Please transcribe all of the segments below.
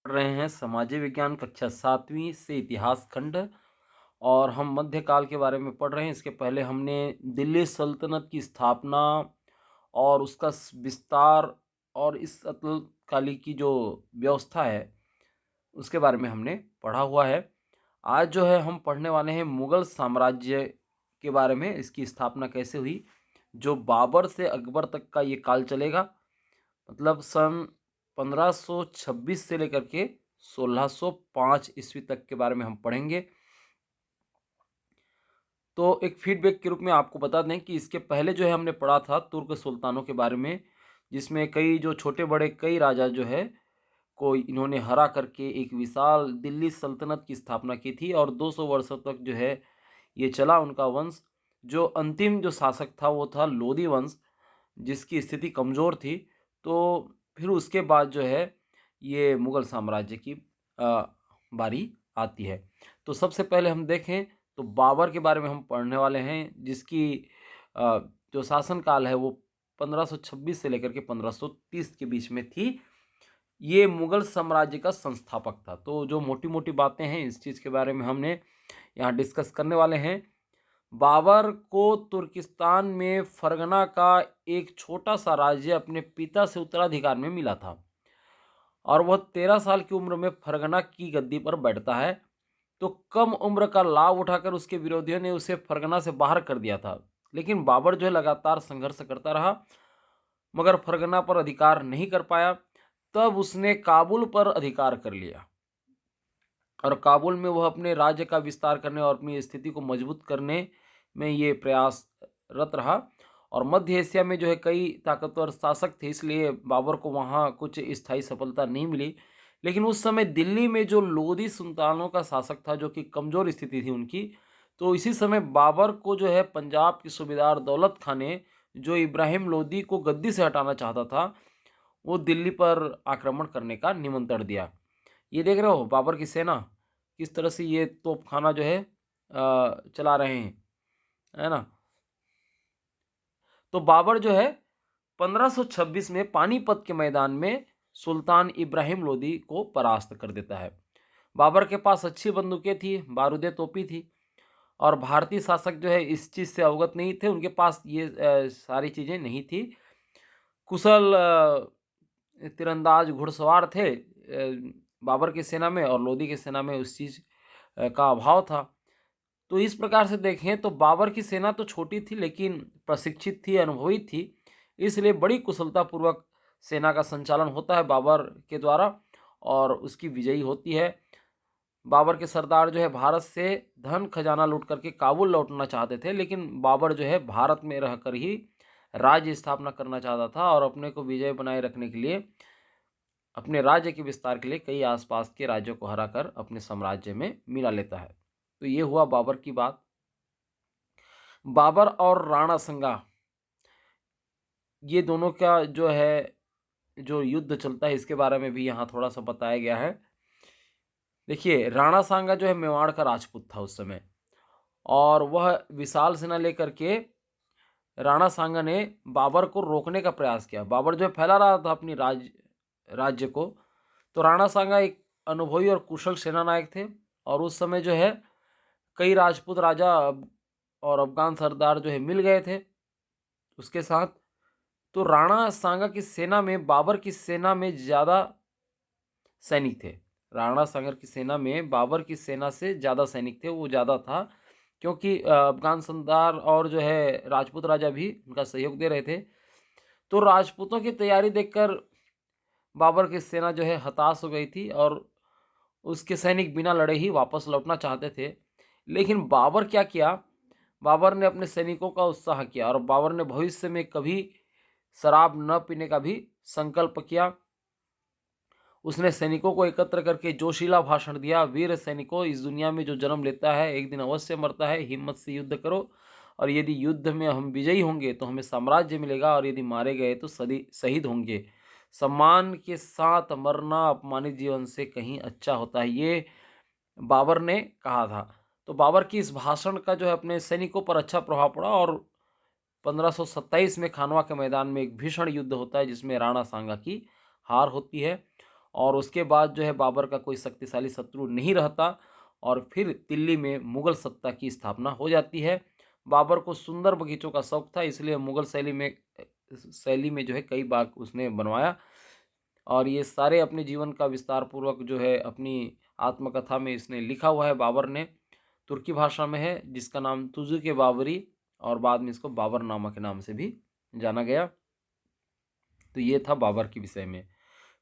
पढ़ रहे हैं सामाजिक विज्ञान कक्षा 7वीं से इतिहास खंड। और हम मध्यकाल के बारे में पढ़ रहे हैं। इसके पहले हमने दिल्ली सल्तनत की स्थापना और उसका विस्तार और इस अतुल काली की जो व्यवस्था है उसके बारे में हमने पढ़ा हुआ है। आज जो है हम पढ़ने वाले हैं मुगल साम्राज्य के बारे में, इसकी स्थापना कैसे हुई। जो बाबर से अकबर तक का ये काल चलेगा, मतलब सन 1526 से लेकर के 1605 ईस्वी तक के बारे में हम पढ़ेंगे। तो एक फीडबैक के रूप में आपको बता दें कि इसके पहले जो है हमने पढ़ा था तुर्क सुल्तानों के बारे में, जिसमें कई जो छोटे बड़े कई राजा जो है को इन्होंने हरा करके एक विशाल दिल्ली सल्तनत की स्थापना की थी। और 200 वर्षों तक जो है ये चला उनका वंश। जो अंतिम जो शासक था वो था लोदी वंश, जिसकी स्थिति कमज़ोर थी। तो फिर उसके बाद जो है ये मुग़ल साम्राज्य की बारी आती है। तो सबसे पहले हम देखें तो बाबर के बारे में हम पढ़ने वाले हैं, जिसकी जो शासनकाल है वो 1526 से लेकर के 1530 के बीच में थी। ये मुग़ल साम्राज्य का संस्थापक था। तो जो मोटी-मोटी बातें हैं इस चीज़ के बारे में हमने यहाँ डिस्कस करने वाले हैं। बाबर को तुर्किस्तान में फरगना का एक छोटा-सा राज्य अपने पिता से उत्तराधिकार में मिला था और वह 13 साल की उम्र में फरगना की गद्दी पर बैठता है। तो कम उम्र का लाभ उठाकर उसके विरोधियों ने उसे फरगना से बाहर कर दिया था। लेकिन बाबर जो है लगातार संघर्ष करता रहा, मगर फरगना पर अधिकार नहीं कर पाया। तब उसने काबुल पर अधिकार कर लिया और काबुल में वह अपने राज्य का विस्तार करने और अपनी स्थिति को मजबूत करने में ये प्रयासरत रहा। और मध्य एशिया में जो है कई ताकतवर शासक थे, इसलिए बाबर को वहाँ कुछ स्थायी सफलता नहीं मिली। लेकिन उस समय दिल्ली में जो लोदी सुल्तानों का शासक था, जो कि कमज़ोर स्थिति थी उनकी, तो इसी समय बाबर को जो है पंजाब के सूबेदार दौलत खां ने, जो इब्राहिम लोदी को गद्दी से हटाना चाहता था, वो दिल्ली पर आक्रमण करने का निमंत्रण दिया। ये देख रहे हो बाबर की सेना किस तरह से ये तोपखाना जो है चला रहे हैं, है ना। तो बाबर जो है 1526 में पानीपत के मैदान में सुल्तान इब्राहिम लोदी को परास्त कर देता है। बाबर के पास अच्छी बंदूकें थी, बारूदे तोपी थी और भारतीय शासक जो है इस चीज़ से अवगत नहीं थे। उनके पास ये सारी चीज़ें नहीं थी। कुशल तीरंदाज घुड़सवार थे बाबर की सेना में, और लोदी की सेना में उस चीज़ का अभाव था। तो इस प्रकार से देखें तो बाबर की सेना तो छोटी थी लेकिन प्रशिक्षित थी, अनुभवी थी। इसलिए बड़ी कुशलतापूर्वक सेना का संचालन होता है बाबर के द्वारा और उसकी विजयी होती है। बाबर के सरदार जो है भारत से धन खजाना लूट करके काबुल लौटना चाहते थे, लेकिन बाबर जो है भारत में रहकर ही राज्य स्थापना करना चाहता था और अपने को विजय बनाए रखने के लिए, अपने राज्य के विस्तार के लिए कई आसपास के राज्यों को हराकर अपने साम्राज्य में मिला लेता है। तो ये हुआ बाबर की बात। बाबर और राणा संगा, ये दोनों का जो है जो युद्ध चलता है इसके बारे में भी यहाँ थोड़ा सा बताया गया है। देखिए, राणा सांगा जो है मेवाड़ का राजपूत था उस समय, और वह विशाल सेना लेकर के राणा सांगा ने बाबर को रोकने का प्रयास किया। बाबर जो है फैला रहा था अपनी राज्य को। तो राणा सांगा एक अनुभवी और कुशल सेनानायक थे और उस समय जो है कई राजपूत राजा और अफगान सरदार जो है मिल गए थे उसके साथ। तो राणा सांगा की सेना में बाबर की सेना में ज़्यादा सैनिक थे। राणा सांगा की सेना में बाबर की सेना से ज़्यादा सैनिक थे, वो ज़्यादा था, क्योंकि अफगान सरदार और जो है राजपूत राजा भी उनका सहयोग दे रहे थे। तो राजपूतों की तैयारी देखकर बाबर की सेना जो है हताश हो गई थी और उसके सैनिक बिना लड़े ही वापस लौटना चाहते थे। लेकिन बाबर क्या किया, बाबर ने अपने सैनिकों का उत्साह किया और बाबर ने भविष्य में कभी शराब न पीने का भी संकल्प किया। उसने सैनिकों को एकत्र करके जोशीला भाषण दिया, वीर सैनिकों, इस दुनिया में जो जन्म लेता है एक दिन अवश्य मरता है। हिम्मत से युद्ध करो और यदि युद्ध में हम विजयी होंगे तो हमें साम्राज्य मिलेगा, और यदि मारे गए तो शहीद होंगे। सम्मान के साथ मरना अपमानित जीवन से कहीं अच्छा होता है, ये बाबर ने कहा था। तो बाबर की इस भाषण का जो है अपने सैनिकों पर अच्छा प्रभाव पड़ा और 1527 में खानवा के मैदान में एक भीषण युद्ध होता है जिसमें राणा सांगा की हार होती है और उसके बाद जो है बाबर का कोई शक्तिशाली शत्रु नहीं रहता और फिर दिल्ली में मुगल सत्ता की स्थापना हो जाती है। बाबर को सुंदर बगीचों का शौक था, इसलिए मुगल शैली में जो है कई बाग उसने बनवाया और ये सारे अपने जीवन का विस्तार पूर्वक जो है अपनी आत्मकथा में इसने लिखा हुआ है बाबर ने। तुर्की भाषा में है, जिसका नाम तुजु के बाबरी और बाद में इसको बाबरनामा के नाम से भी जाना गया। तो ये था बाबर के विषय में।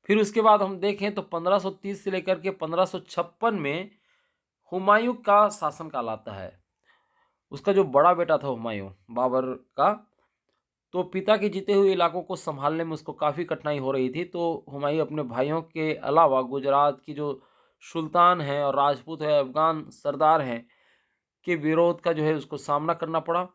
फिर उसके बाद हम देखें तो 1530 से लेकर के 1556 में हुमायूं का शासनकाल आता है। उसका जो बड़ा बेटा था हुमायूं बाबर का, तो पिता के जीते हुए इलाकों को संभालने में उसको काफ़ी कठिनाई हो रही थी। तो हुमायूं अपने भाइयों के अलावा गुजरात की जो सुल्तान है और राजपूत है, अफगान सरदार हैं, के विरोध का जो है उसको सामना करना पड़ा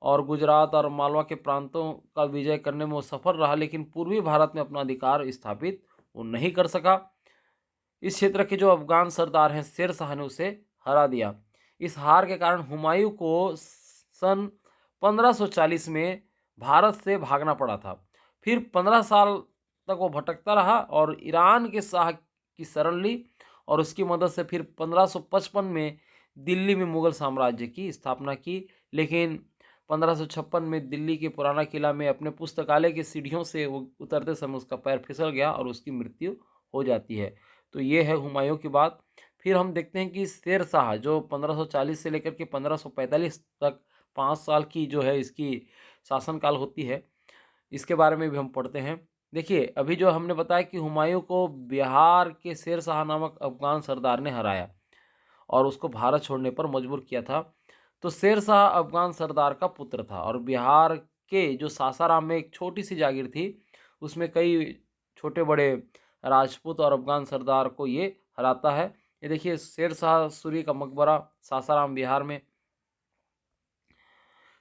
और गुजरात और मालवा के प्रांतों का विजय करने में वो सफल रहा, लेकिन पूर्वी भारत में अपना अधिकार स्थापित वो नहीं कर सका। इस क्षेत्र के जो अफगान सरदार हैं शेर शाह ने उसे हरा दिया। इस हार के कारण हुमायूं को सन 1540 में भारत से भागना पड़ा था। फिर 15 साल तक वो भटकता रहा और ईरान के शाह की शरण ली और उसकी मदद से फिर 1555 में दिल्ली में मुगल साम्राज्य की स्थापना की। लेकिन 1556 में दिल्ली के पुराना किला में अपने पुस्तकालय की सीढ़ियों से वो उतरते समय उसका पैर फिसल गया और उसकी मृत्यु हो जाती है। तो ये है हुमायूं की बात। फिर हम देखते हैं कि शेर शाह जो 1540 से लेकर के 1545 तक 5 साल की जो है इसकी शासनकाल होती है, इसके बारे में भी हम पढ़ते हैं। देखिए, अभी जो हमने बताया कि हुमायूं को बिहार के शेर शाह नामक अफगान सरदार ने हराया और उसको भारत छोड़ने पर मजबूर किया था। तो शेर शाह अफगान सरदार का पुत्र था और बिहार के जो सासाराम में एक छोटी सी जागीर थी, उसमें कई छोटे बड़े राजपूत और अफगान सरदार को ये हराता है। ये देखिए शेर शाह सूरी का मकबरा सासाराम बिहार में।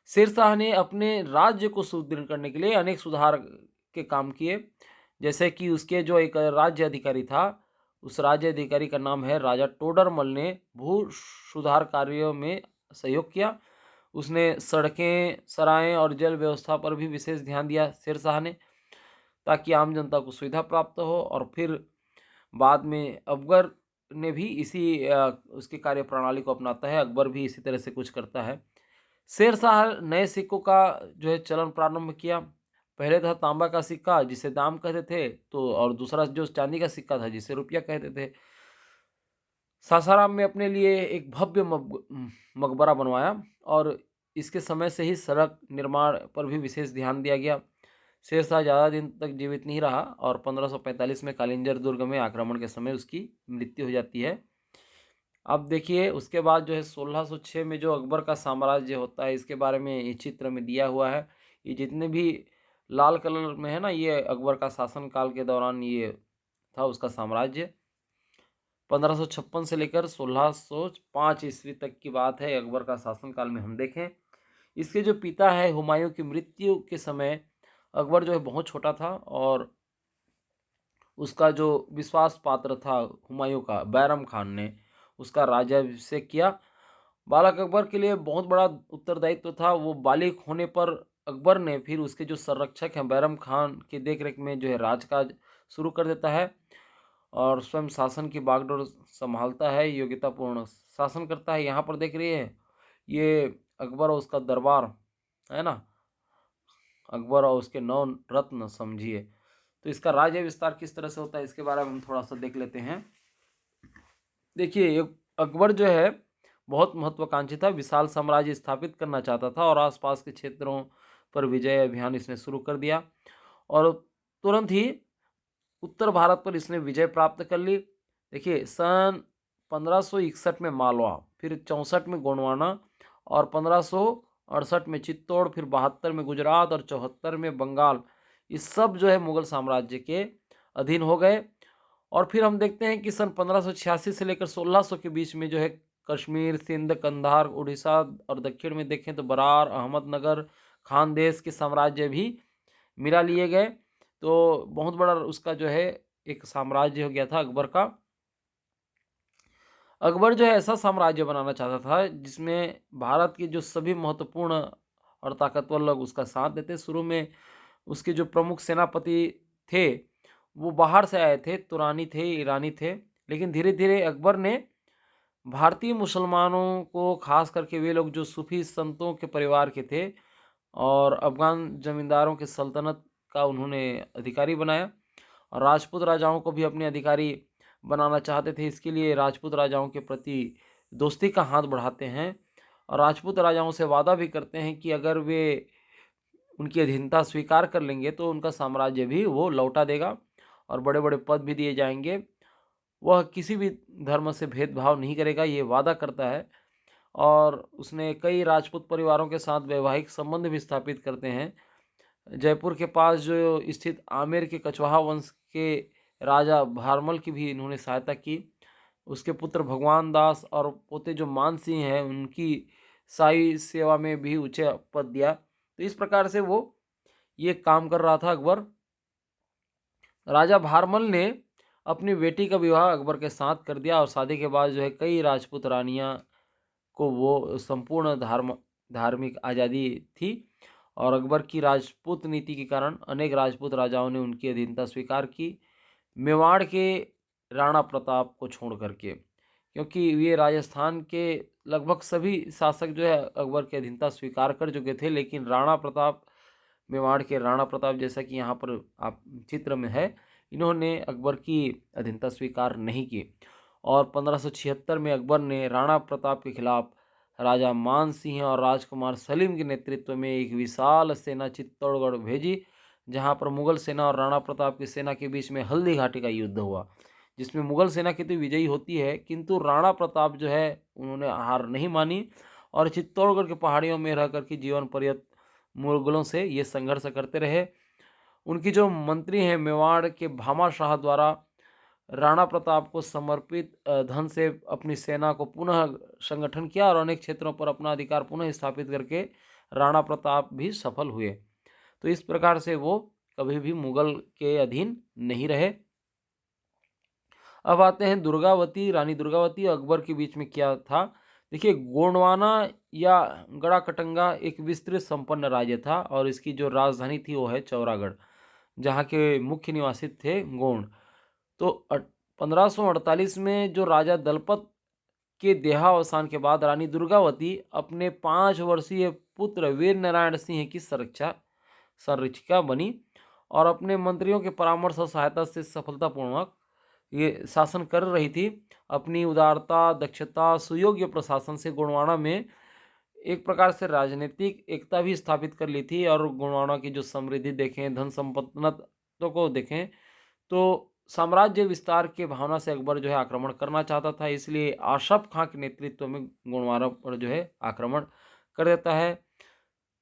शेर शाह ने अपने राज्य को सुदृढ़ करने के लिए अनेक सुधार के काम किए। जैसे कि उसके जो एक राज्य अधिकारी था, उस राज्य अधिकारी का नाम है राजा टोडरमल ने भू सुधार कार्यों में सहयोग किया। उसने सड़कें, सराएं और जल व्यवस्था पर भी विशेष ध्यान दिया शेर शाह ने, ताकि आम जनता को सुविधा प्राप्त हो। और फिर बाद में अकबर ने भी इसी उसकी कार्य प्रणाली को अपनाता है। अकबर भी इसी तरह से कुछ करता है। शेर शाह नए सिक्कों का जो है चलन प्रारंभ किया। पहले था तांबा का सिक्का जिसे दाम कहते थे, तो और दूसरा जो चांदी का सिक्का था जिसे रुपया कहते थे। सासाराम में अपने लिए एक भव्य मकबरा बनवाया और इसके समय से ही सड़क निर्माण पर भी विशेष ध्यान दिया गया। शेर शाह ज़्यादा दिन तक जीवित नहीं रहा और 1545 में कालिंजर दुर्ग में आक्रमण के समय उसकी मृत्यु हो जाती है। अब देखिए उसके बाद जो है 1606 में जो अकबर का साम्राज्य होता है, इसके बारे में इस चित्र में दिया हुआ है। ये जितने भी लाल कलर में है ना, ये अकबर का शासनकाल के दौरान ये था उसका साम्राज्य। 1556 से लेकर 1605 ईस्वी तक की बात है अकबर का शासनकाल में हम देखें। इसके जो पिता है हुमायूं की मृत्यु के समय अकबर जो है बहुत छोटा था और उसका जो विश्वास पात्र था हुमायूं का, बैरम खान ने उसका राज्याभिषेक किया। बालक अकबर के लिए बहुत बड़ा उत्तरदायित्व था। वो बालिग होने पर अकबर ने फिर उसके जो संरक्षक हैं बैरम खान की देखरेख में जो है राजकाज शुरू कर देता है और स्वयं शासन की बागडोर संभालता है, योग्यतापूर्ण शासन करता है। यहाँ पर देख रही है ये अकबर और उसका दरबार है ना, अकबर और उसके 9 रत्न समझिए। तो इसका राज्य विस्तार किस तरह से होता है इसके बारे में हम थोड़ा सा देख लेते हैं। देखिए अकबर जो है बहुत महत्वाकांक्षी था, विशाल साम्राज्य स्थापित करना चाहता था और आसपास के क्षेत्रों पर विजय अभियान इसने शुरू कर दिया और तुरंत ही उत्तर भारत पर इसने विजय प्राप्त कर ली। देखिए सन 1561 में मालवा, फिर 64 में गोंडवाना और 1568 में चित्तौड़, फिर 72 में गुजरात और 74 में बंगाल, ये सब जो है मुगल साम्राज्य के अधीन हो गए। और फिर हम देखते हैं कि सन 1586 से लेकर 1600 के बीच में जो है कश्मीर, सिंध, कंधार, उड़ीसा और दक्षिण में देखें तो बरार, अहमदनगर, खानदेश के साम्राज्य भी मिला लिए गए। तो बहुत बड़ा उसका जो है एक साम्राज्य हो गया था अकबर का। अकबर जो है ऐसा साम्राज्य बनाना चाहता था जिसमें भारत के जो सभी महत्वपूर्ण और ताकतवर लोग उसका साथ देते। शुरू में उसके जो प्रमुख सेनापति थे वो बाहर से आए थे, तुरानी थे, ईरानी थे, लेकिन धीरे-धीरे अकबर ने भारतीय मुसलमानों को, खास करके वे लोग जो सूफी संतों के परिवार के थे और अफ़गान ज़मींदारों की सल्तनत का उन्होंने अधिकारी बनाया और राजपूत राजाओं को भी अपने अधिकारी बनाना चाहते थे। इसके लिए राजपूत राजाओं के प्रति दोस्ती का हाथ बढ़ाते हैं और राजपूत राजाओं से वादा भी करते हैं कि अगर वे उनकी अधीनता स्वीकार कर लेंगे तो उनका साम्राज्य भी वो लौटा देगा और बड़े-बड़े पद भी दिए जाएँगे। वह किसी भी धर्म से भेदभाव नहीं करेगा, ये वादा करता है और उसने कई राजपूत परिवारों के साथ वैवाहिक संबंध भी स्थापित करते हैं। जयपुर के पास जो स्थित आमेर के कछवाहा वंश के राजा भारमल की भी इन्होंने सहायता की। उसके पुत्र भगवान दास और पोते जो मान सिंह हैं, उनकी शाही सेवा में भी उच्च पद दिया। तो इस प्रकार से वो ये काम कर रहा था अकबर। राजा भारमल ने अपनी बेटी का विवाह अकबर के साथ कर दिया और शादी के बाद जो है कई राजपूत रानियां को वो संपूर्ण धार्मिक आज़ादी थी और अकबर की राजपूत नीति के कारण अनेक राजपूत राजाओं ने उनकी अधीनता स्वीकार की, मेवाड़ के राणा प्रताप को छोड़ करके, क्योंकि ये राजस्थान के लगभग सभी शासक जो है अकबर की अधीनता स्वीकार कर चुके थे, लेकिन राणा प्रताप, मेवाड़ के राणा प्रताप, जैसा कि यहाँ पर आप चित्र में है, इन्होंने अकबर की अधीनता स्वीकार नहीं की और 1576 में अकबर ने राणा प्रताप के खिलाफ राजा मान सिंह और राजकुमार सलीम के नेतृत्व में एक विशाल सेना चित्तौड़गढ़ भेजी, जहां पर मुगल सेना और राणा प्रताप की सेना के बीच में हल्दी घाटी का युद्ध हुआ, जिसमें मुगल सेना की तो विजयी होती है, किंतु राणा प्रताप जो है उन्होंने हार नहीं मानी और चित्तौड़गढ़ की पहाड़ियों में रह करके जीवन पर्यंत मुगलों से ये संघर्ष करते रहे। उनकी जो मंत्री हैं मेवाड़ के भामा शाह द्वारा राणा प्रताप को समर्पित धन से अपनी सेना को पुनः संगठन किया और अनेक क्षेत्रों पर अपना अधिकार पुनः स्थापित करके राणा प्रताप भी सफल हुए। तो इस प्रकार से वो कभी भी मुगल के अधीन नहीं रहे। अब आते हैं दुर्गावती, रानी दुर्गावती और अकबर के बीच में क्या था। देखिए, गोंडवाना या गड़ाकटंगा एक विस्तृत संपन्न राज्य था और इसकी जो राजधानी थी वो है चौरागढ़, जहाँ के मुख्य निवासी थे गोंड। तो 1548 में जो राजा दलपत के देहावसान के बाद रानी दुर्गावती अपने 5 वर्षीय पुत्र वीर नारायण सिंह की संरक्षिका बनी और अपने मंत्रियों के परामर्श और सहायता से सफलतापूर्वक ये शासन कर रही थी। अपनी उदारता, दक्षता, सुयोग्य प्रशासन से गोंडवाना में एक प्रकार से राजनीतिक एकता भी स्थापित कर ली थी और गोंडवाना की जो समृद्धि देखें, धन संपन्नता को देखें, तो साम्राज्य विस्तार की भावना से अकबर जो है आक्रमण करना चाहता था, इसलिए आशफ खां के नेतृत्व में गोंडवाना पर जो है आक्रमण कर देता है।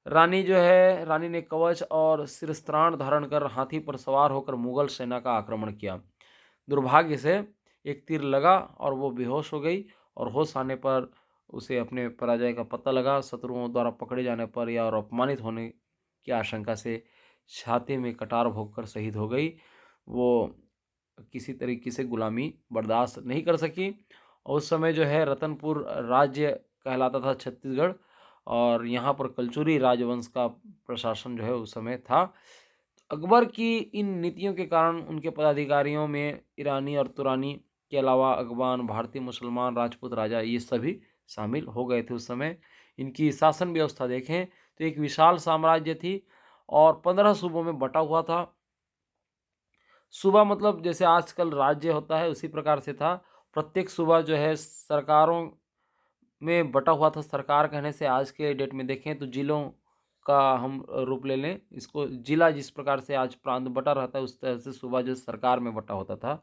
रानी ने कवच और शिरस्त्राण धारण कर हाथी पर सवार होकर मुगल सेना का आक्रमण किया। दुर्भाग्य से एक तीर लगा और वो बेहोश हो गई और होश आने पर उसे अपने पराजय का पता लगा। शत्रुओं द्वारा पकड़े जाने पर या और अपमानित होने की आशंका से छाती में कटार भोंककर शहीद हो गई। वो किसी तरीके से गुलामी बर्दाश्त नहीं कर सकी और उस समय जो है रतनपुर राज्य कहलाता था छत्तीसगढ़ और यहाँ पर कलचुरी राजवंश का प्रशासन जो है उस समय था। अकबर की इन नीतियों के कारण उनके पदाधिकारियों में ईरानी और तुरानी के अलावा अफगान, भारतीय मुसलमान, राजपूत राजा ये सभी शामिल हो गए थे उस समय। इनकी शासन व्यवस्था देखें तो एक विशाल साम्राज्य थी और 15 सूबों में बटा हुआ था। सूबा मतलब जैसे आजकल राज्य होता है उसी प्रकार से था। प्रत्येक सूबा जो है सरकारों में बटा हुआ था। सरकार कहने से आज के डेट में देखें तो जिलों का हम रूप ले लें, इसको जिला जिस प्रकार से आज प्रांत बटा रहता है उस तरह से सूबा जो सरकार में बटा होता था।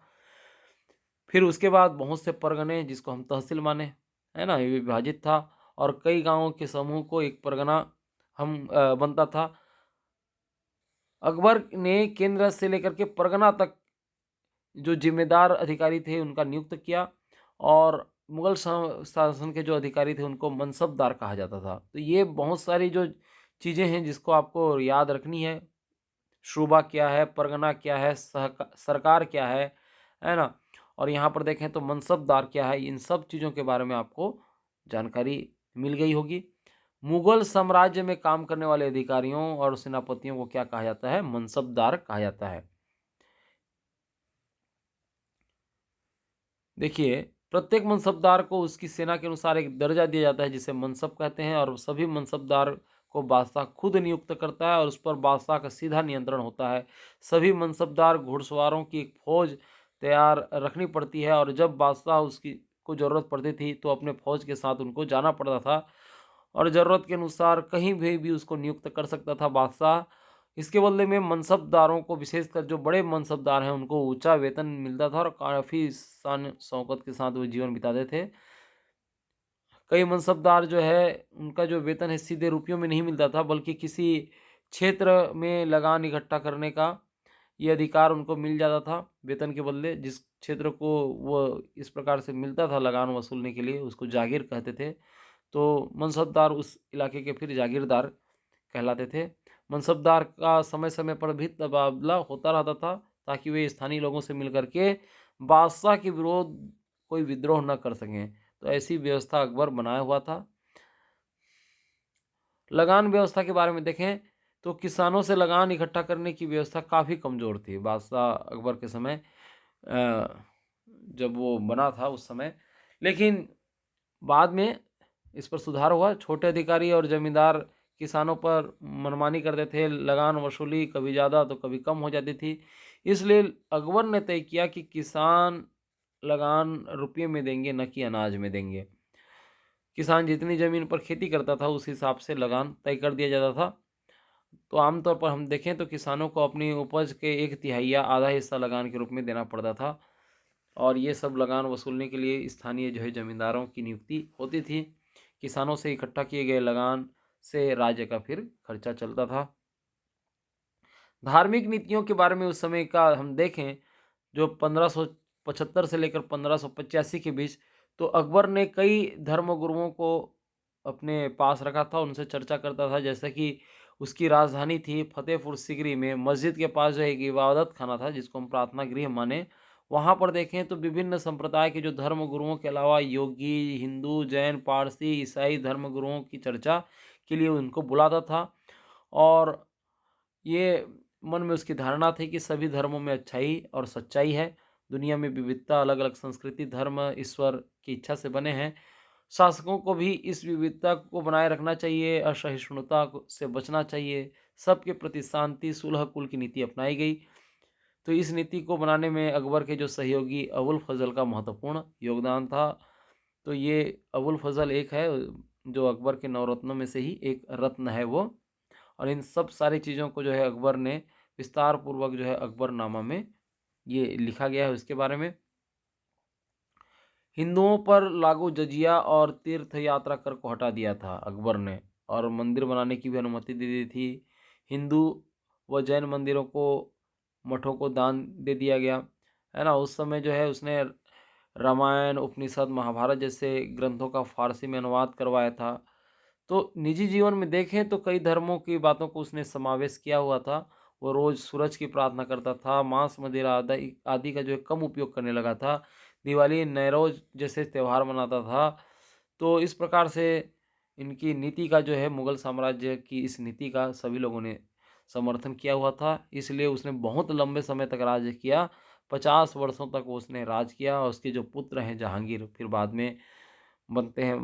फिर उसके बाद बहुत से परगने जिसको हम तहसील माने, है ना, ये विभाजित था और कई गांवों के समूह को एक परगना बनता था। अकबर ने केंद्र से लेकर के परगना तक जो जिम्मेदार अधिकारी थे उनका नियुक्त किया और मुगल शासन के जो अधिकारी थे उनको मनसबदार कहा जाता था। तो ये बहुत सारी जो चीज़ें हैं जिसको आपको याद रखनी है। सूबा क्या है, परगना क्या है, सरकार क्या है ना? और यहाँ पर देखें तो मनसबदार क्या है, इन सब चीज़ों के बारे में आपको जानकारी मिल गई होगी। मुगल साम्राज्य में काम करने वाले अधिकारियों और सेनापतियों को क्या कहा जाता है? मनसबदार कहा जाता है। देखिए, प्रत्येक मनसबदार को उसकी सेना के अनुसार एक दर्जा दिया जाता है जिसे मनसब कहते हैं, और सभी मनसबदार को बादशाह खुद नियुक्त करता है और उस पर बादशाह का सीधा नियंत्रण होता है। सभी मनसबदार घुड़सवारों की एक फौज तैयार रखनी पड़ती है, और जब बादशाह उसकी को ज़रूरत पड़ती थी तो अपने फौज के साथ उनको जाना पड़ता था, और ज़रूरत के अनुसार कहीं भी उसको नियुक्त कर सकता था बादशाह। इसके बदले में मनसबदारों को, विशेषकर जो बड़े मनसबदार हैं, उनको ऊँचा वेतन मिलता था और काफ़ी शान शौकत के साथ वो जीवन बिताते थे। कई मनसबदार जो है, उनका जो वेतन है सीधे रुपयों में नहीं मिलता था, बल्कि किसी क्षेत्र में लगान इकट्ठा करने का ये अधिकार उनको मिल जाता था वेतन के बदले। जिस क्षेत्र को वो इस प्रकार से मिलता था लगान वसूलने के लिए, उसको जागीर कहते थे। तो मनसबदार उस इलाके के फिर जागीरदार कहलाते थे। मनसबदार का समय-समय पर भी तबादला होता रहता था, ताकि वे स्थानीय लोगों से मिल कर के बादशाह के विरोध कोई विद्रोह न कर सकें। तो ऐसी व्यवस्था अकबर बनाया हुआ था। लगान व्यवस्था के बारे में देखें तो किसानों से लगान इकट्ठा करने की व्यवस्था काफ़ी कमज़ोर थी बादशाह अकबर के समय, जब वो बना था उस समय। लेकिन बाद में इस पर सुधार हुआ। छोटे अधिकारी और जमींदार किसानों पर मनमानी करते थे। लगान वसूली कभी ज़्यादा तो कभी कम हो जाती थी। इसलिए अकबर ने तय किया कि किसान लगान रुपये में देंगे, न कि अनाज में देंगे। किसान जितनी ज़मीन पर खेती करता था उस हिसाब से लगान तय कर दिया जाता था। तो आमतौर पर हम देखें तो किसानों को अपनी उपज के 1/3 या आधा हिस्सा लगान के रूप में देना पड़ता था, और ये सब लगान वसूलने के लिए स्थानीय जो है ज़मींदारों की नियुक्ति होती थी। किसानों से इकट्ठा किए गए लगान से राज्य का फिर खर्चा चलता था। धार्मिक नीतियों के बारे में उस समय का हम देखें, जो 1575 से लेकर 1585 के बीच, तो अकबर ने कई धर्मगुरुओं को अपने पास रखा था, उनसे चर्चा करता था। जैसे कि उसकी राजधानी थी फतेहपुर सीकरी में, मस्जिद के पास जो एक इबादत खाना था जिसको हम प्रार्थना गृह माने। वहाँ पर देखें तो विभिन्न संप्रदाय के जो धर्मगुरुओं के अलावा योगी, हिंदू, जैन, पारसी, ईसाई धर्मगुरुओं की चर्चा के लिए उनको बुलाता था। और ये मन में उसकी धारणा थी कि सभी धर्मों में अच्छाई और सच्चाई है। दुनिया में विविधता, अलग-अलग संस्कृति, धर्म ईश्वर की इच्छा से बने हैं। शासकों को भी इस विविधता को बनाए रखना चाहिए, असहिष्णुता से बचना चाहिए। सबके प्रति शांति, सुलह, कुल की नीति अपनाई गई। तो इस नीति को बनाने में अकबर के जो सहयोगी अबुल फजल का महत्वपूर्ण योगदान था। तो ये अबुल फजल एक है, जो अकबर के नवरत्नों में से ही एक रत्न है वो। और इन सब सारी चीज़ों को जो है अकबर ने विस्तार पूर्वक जो है अकबरनामा में ये लिखा गया है उसके बारे में। हिंदुओं पर लागू जजिया और तीर्थ यात्रा कर को हटा दिया था अकबर ने, और मंदिर बनाने की भी अनुमति दे दी थी। हिंदू व जैन मंदिरों को, मठों को दान दे दिया गया, है ना। उस समय जो है उसने रामायण, उपनिषद, महाभारत जैसे ग्रंथों का फारसी में अनुवाद करवाया था। तो निजी जीवन में देखें तो कई धर्मों की बातों को उसने समावेश किया हुआ था। वो रोज़ सूरज की प्रार्थना करता था, मांस, मदिरा आदि आदि का जो है कम उपयोग करने लगा था। दिवाली, नवरोज़ जैसे त्योहार मनाता था। तो इस प्रकार से इनकी नीति का जो है, मुगल साम्राज्य की इस नीति का सभी लोगों ने समर्थन किया हुआ था। इसलिए उसने बहुत लंबे समय तक राज्य किया। 50 वर्षों तक वो उसने राज किया, और उसके जो पुत्र हैं जहांगीर, फिर बाद में बनते हैं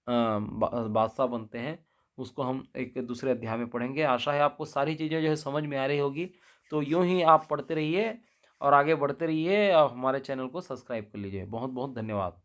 बादशाह बनते हैं। उसको हम एक दूसरे अध्याय में पढ़ेंगे। आशा है आपको सारी चीज़ें जो है समझ में आ रही होगी। तो यूँ ही आप पढ़ते रहिए और आगे बढ़ते रहिए, और हमारे चैनल को सब्सक्राइब कर लीजिए। बहुत बहुत धन्यवाद।